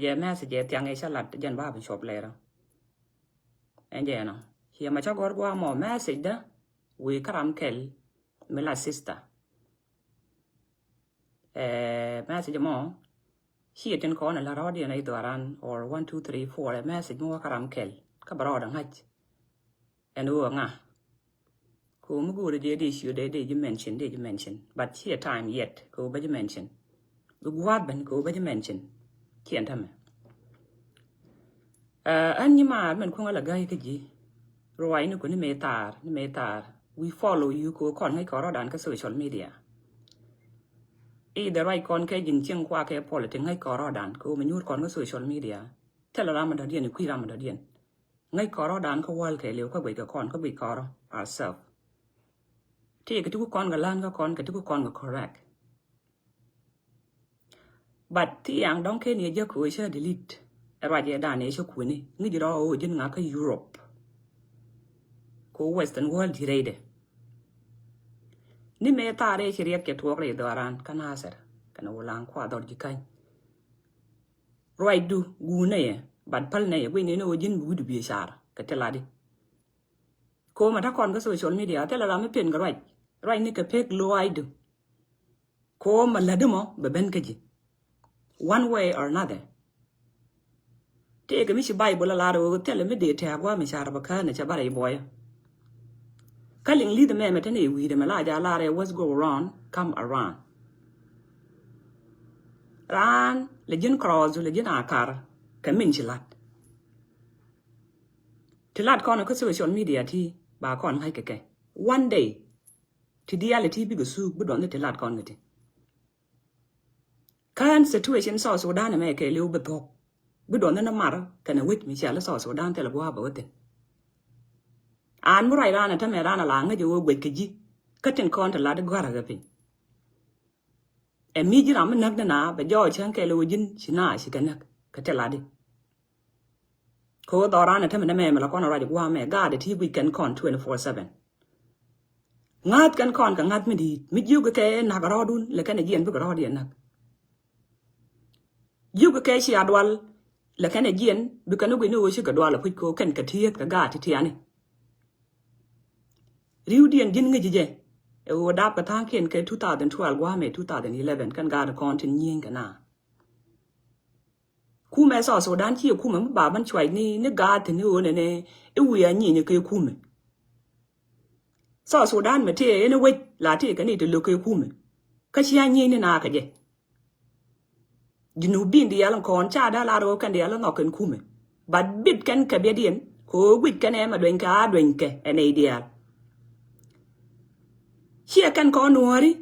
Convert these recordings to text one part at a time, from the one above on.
Ye message tiang e salat jan ba bi shop lera. Enje no. Hier ma chagor gwa mo message da we karam kel me la sister. Message mo here tin ko na la radio na idoran or 1 2 3 4 message mo karam kel ka baro da haj. Enu nga. Ko mu go de issue de you mention but here time yet ko ba you mention. Du gwad ban ko ba you mention. Kien thame. Anh nhưng mà mình không là gây cái gì rồi nó cũng mê tar we follow you ko kon hay có đàn cái social media either right con cái nhìn chiang qua cái politics hay có đàn ko mình nhut con cái social media thế là mình đã điên quy mình đã điên ngay có đàn có wall cái liều có bị cái con có bị có ourselves thì cái chú con cái lan cái chú con cái correct but thì anh đóng cái này giờ cô sẽ delete Raja dane cho kuni ni jiro o jin nga ka Europe ko western world direde ni me tare chiriak ke tuore doran kanaser kana ulang kwa dor jikai roi du gune bad pal ne we ne no jin bu du bi shar ka teladi ko ma ta kon ka social media telala me pen ga roi ni ka pek loi du ko ma ladimo be ben ka ji one way or another Take a Miss Bible la will tell me de tagwa mi sharbaka na chabare boy. Calling lead the man at any we the Malaja Lare was go around, come around. Ran, legend cross, legend akar, kamin chilat. Tilat con a social media tea, ba con hike. One day, to reality big soup, but on the tilat con it. Current situation saw so down America, little bit talk. Good on the matter, can a wit Michelle so down tell a go about it. And more I ran at a merana lang at your wiki, cutting con to lad guaragapin. A midget am nagna, but George and Kelowin, she na, she can knock, cateladi. Code or ran at a mamma like on a right guame, guard that he we can con 24/7. Ngat can con can ngat me, mid you go nagarodun, like an again bugorodian. You go she adwal. La kan again because no we know she could wall of ko kan ka tiet ka ga ti ani riudian din ngi je e wo da pa than ken ke 2012 wa me 2011 kan ga da kontin yin kana ku me so dan chi ku me ba ban chwai ni ga ti ni o ne e wi ya ni ke ku me so dan me te ne we la te ka ni te lo ke ku me ka chi ya ni na ka je Junubin di alam kon cha da la ro kan di alam noken kume but bit kan ka bedien ko wit kan e ma dwen ke en ideal here kan ko nuori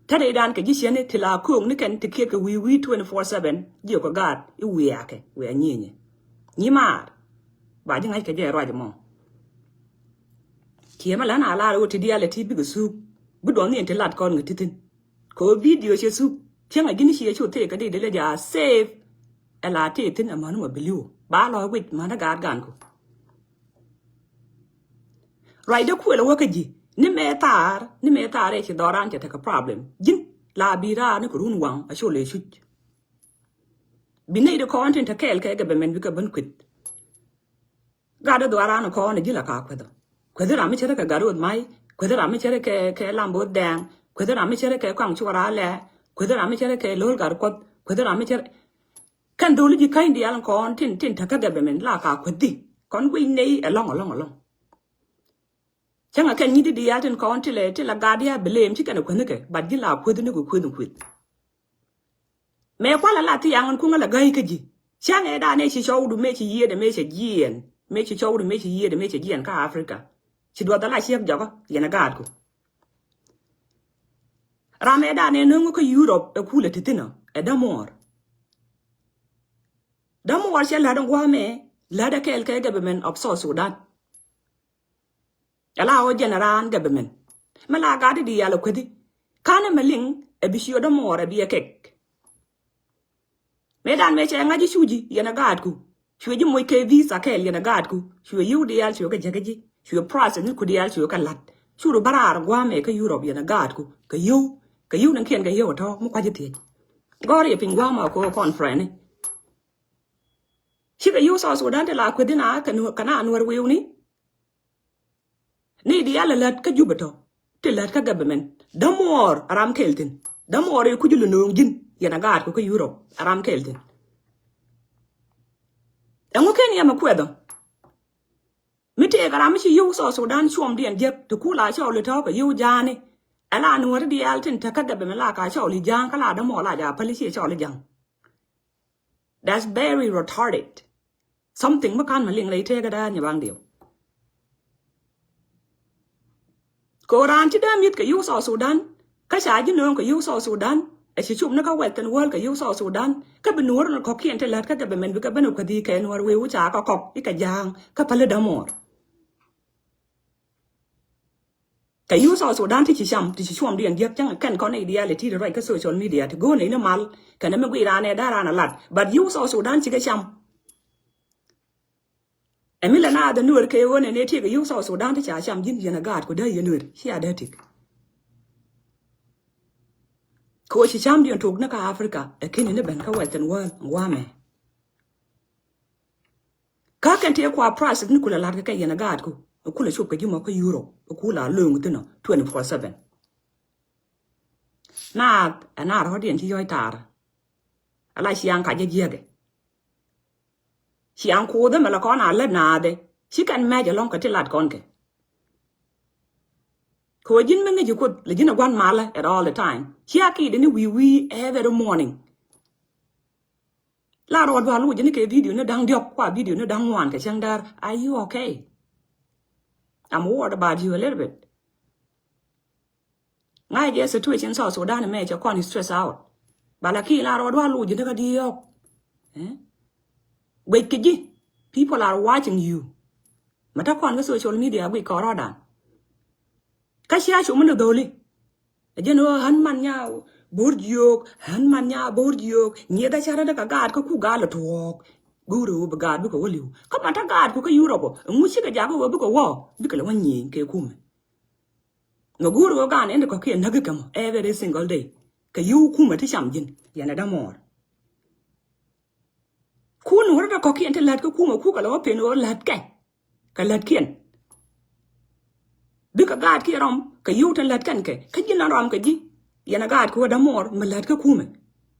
tade dan ke jisiane tila kung ni kan te ke wi 24/7 dio ko gad I wi ake we anyinye ni mar ba jinga ke je ro mo kiema la na la ro ti dia le ti bi su bu don ni telat kon ngititin ko video che su Tiang again she should take a day de save a latte tin a man of blue. Balo with Managar Ganko. Ride a quill work a g. Nimetar, she doran to take a problem. Jin, la bira, Nikurun one, a surely shoot. Be the content a kel kagabemen because banquet. Gada doran a corn a gilla weather. Whether I'm a garud my, whether I'm a chereke lambo dang, whether I'm a chereke conchuara. Whether I'm a cherry low garcot, whether I'm a cherry can do you kind the alan con tin takagabemen laka quiddy, con we nay along. Changa can you the atin con till a guardia blame chicken a quinique, but you laugh with the nigger quid. May quala lati young and kunga gaikaji. Chang eda nation show to make a year the make a year, make a show to make a year the make a year in Africa. She do the last year java, Yanagado. Rameda ne nungu Europe a cooler titina, a damor. Damor shall had a guame, ladder kel government of South Sudan. Allow general government. Malagadi di aloquidi. Kana meling a bisho damor a be a cake. Medan mecha ngaji shuji yanagadku. Shuji moike visa kel yanagadku. Shu you the al sugar jagaji. Shu price and could the al sugar lat. Shuru barar guame ka Europe yanagadku. Ka you. Cái yêu năng khiên cái yêu ở đó, mua qua gì thì, gọi là pin qua mà cô con friend này, ka yu so Sudan te la kwedina kana anwar wiu ni di ala lat ka jubato te lat ka government damor aram keltin damor ku julu no jin yana gaat ko Europe aram keltin engo ken ya makwedo mite garam chi yu so Sudan chuom dien jep to kula chaw le to ka yu jani ala anwar di altin ta ka government la ka chaw li jang kala damor la ja pali chi chaw li jang. That's very retarded. Something makan maling lai te ka da nya bang dio. Koran chi da mit ka yu so Sudan, ka sha ji nong ka yu so Sudan, e chi chum na ka western world ka yu so Sudan, ka benur na ko kien te lat ka be men ka benu ka di ka enwar we u cha ka kok i ka jang ka pale da mor. Ka yu so Sudan ti chi cham ti chi chum dien diak chang kan kon ideality the right ka social media to go nei na mal ka na me gwi ra ne da ra na lat but yu so Sudan chi ka cham. Emila na da nur ke wona ne ti ka yu so Sudan ti cha cham jin yana gat ko da ye nur shi ada tik. Ko chi cham dien tok na ka Africa e kin ne ben ka western world wa me. Ka kan te kwa price ni kula lat ka yana gat ko kula chup ka juma ko Europe kula lung tino 24/7 na ana ro dien ti yoy tar ala siang ka je jege siang ko de mala ko na le na de si kan me je long ka ti lat kon ke ko jin me ngi ko le jin gwan mala at all the time si aki de ni we every morning la ro ba lu jin ke video ne dang diop kwa video ne dang wan ka chang dar are you okay? I'm worried about you a little bit. Ngai je situation so Sudan me je kon stress out. Balaki la ro dwa lu je ka dio. Wait kiji. People are watching you. Mata kon ga social media we ko ro dan. Ka sia chu mun do li. Je no han man nya bordiok, han man nya bordiok. Ni da chara da ka gad ko ku ga la tok. Guru ba gad bu ko liu. Ka mata gad ko Europe. Mu shi ga ja ko bu ko wo. Bi ka la wan yin ke kuma. No guru ga ne ko ke na ga kam every single day. Ka yu kuma ti cham jin yana da mor. Ku no ra ko ke ente lat ko kuma ku ka la pe no lat ka. Ka lat kien. Bi ka gad ki rom ka yu ta lat kan ke. Ka jin na rom ka ji. Yana gad ko da mor ma lat ka kuma.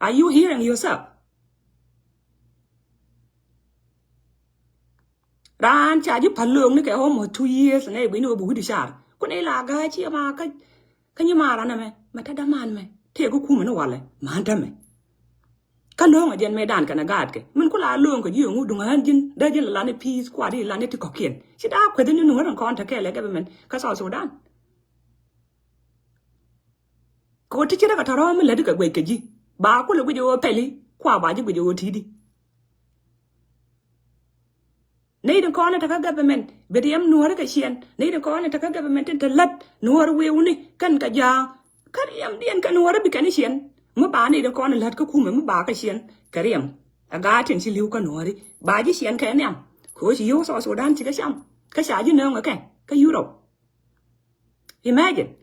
Are you hearing yourself? Ran cha ji palung ni ke ho mo 2 years ne bi no bu di char. Ko ne la ga chi ma ka ni ma ra na me ma ta da man me te ko ku me no wale ma ta me ka no nga jen me dan ka na gad ke mun ko la lung ko ji ngu du ngan jin da jin la ne peace kwa di la ne ti ko kien chi da ko de ni no ran kon ta ke le government ka so Sudan ko ti chi da ka ta ro me le di ka gwe ke ji ba ko le gwe jo peli kwa ba ji gwe jo ti di. Nei den kone taka government bediem nuore ka chien nei den kone taka government te lat nuore weuni kan ka ja kariem dien ka nuore bi kan chien mo ba nei den kone lat ka kuma mo ba ka chien kariem aga tin si liu ka nuore ba ji chien ka nem ko ji yo so Sudan ti ka cham ka sha ji nong ka Europe. Imagine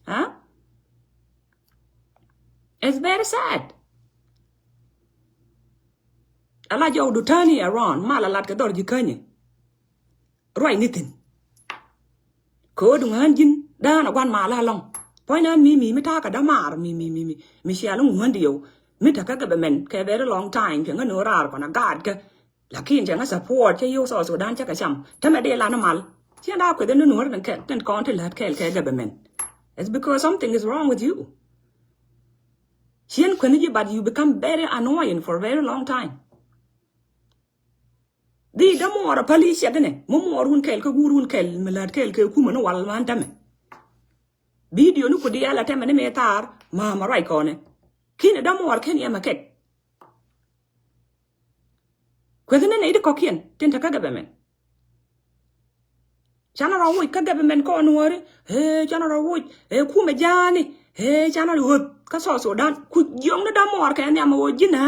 huh? It's very sad. Ala jo du tani around mala lat ka dor ji kanye right nitin ko du ngan jin da na gwan mala long point mi me ta ka da mar mi sia lu ngan dio mi ta ka ga men ke very long time ke ngano rar ko na gad ka lakin je nga support che yo so Sudan cha ka cham ta me de la na mal sia da ko de no ran ke ten kon te lat ke ga men it's because something is wrong with you sia ko ni but you become very annoying for a very long time. Di da mora police ya ne mo morun kel ko gurun kel melat kel ke kuma no wal man tame video nu ko di ala tame ne metar ma rai ko ne kine da mor ken ya maket ko de ne de ko kien tin ta ka ga men chana ra wo ka ga men ko nuore he chana ra wo e kuma jani he chana ru ka so Sudan ku yong da mor ken ya mo jina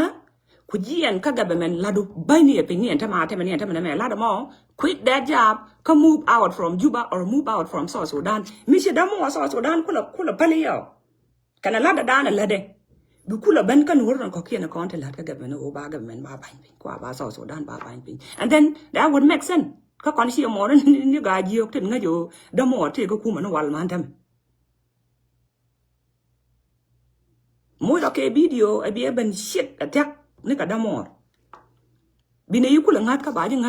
Kujian ka government ladu bani opinion tama me ladu mo quit that job ka move out from Juba or move out from South Sudan mi se damo South Sudan kula pale yo kana lada dana lade Bukula ben kan wurran ko kina konti lat ka government o ba government ba ban pin kwa ba so Sudan ba ban pin and then that would make sense ka kon si mo ni ga ji ok tin nga jo da mo te ko kuma no wal man tam mo da ke video e bi ben shit attack ni ka da mo bi ne yukula ngat ka ba ji ngat